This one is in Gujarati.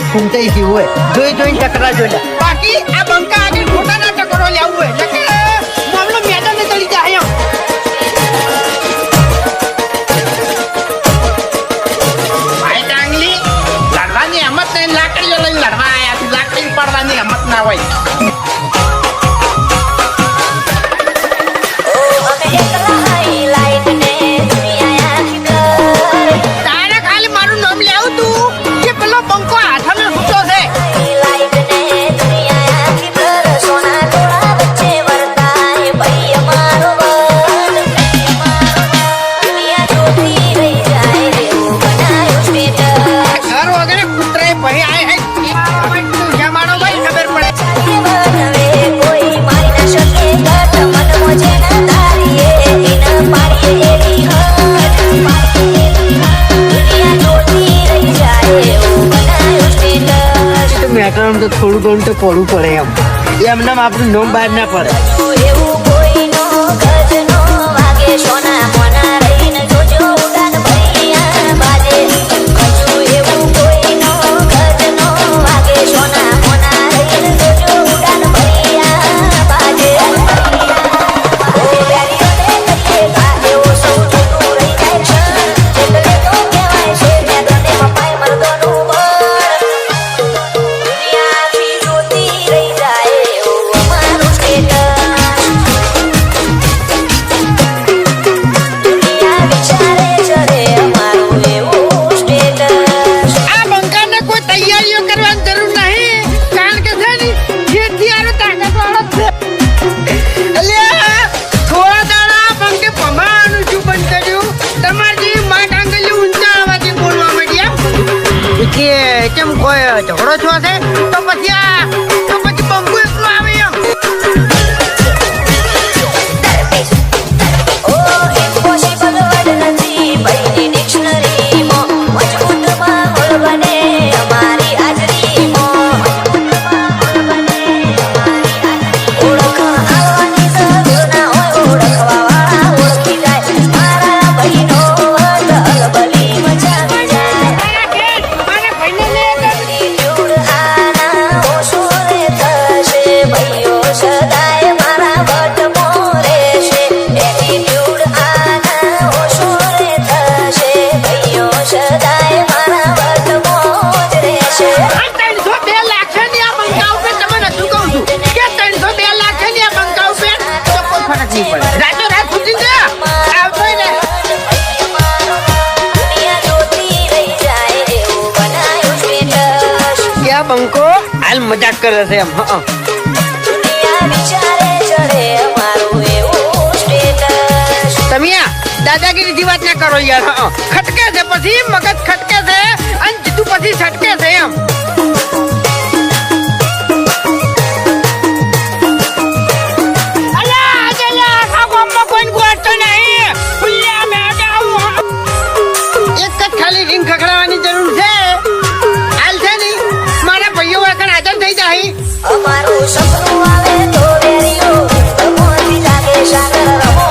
ફૂમતાઈ ગયું હોય જોઈ ચકરા જોઈ બાકી આ બંકા આગળ ખોટા ના ટકરો લેવું હોય મામલો મેદાન ને ચડી જાય ભાઈ ડાંગલી લડવાની હિંમત નહીં લાકડીઓ લઈને લડવા આયા લાકડી પડવાની હિંમત ના હોય તારે ખાલી મારું નામ લેવું તું કે પેલો બંકો હાથમાં ઘૂંટો છે ઘર વગેરે કૂતરે ભાઈ આય જમાડો ભાઈ ખબર પડે મેટરનું તો થોડું ઘણું તો પડવું પડે એમને આપણું નોમ બહાર ના પડે કેમ કોઈ ઝઘડો છો છે તો પછી બંબુ એકલું આવે એમ બંકો હાલ મજાક કરે છે એમ તમે દાદાગીરી વાત ના કરો યાર ખટકે છે પછી મગજ ખટકે છે અને જીતું પછી છટકે છે એમ એક જ ખાલી રીંગ ખખડાવવાની જરૂર છે હાલ છે નહીં મારા ભાઈઓ આગળ હાજર થઈ જાય અમારું સપનું આવે તો વેરીઓ મોતી લાગે સાગર રમો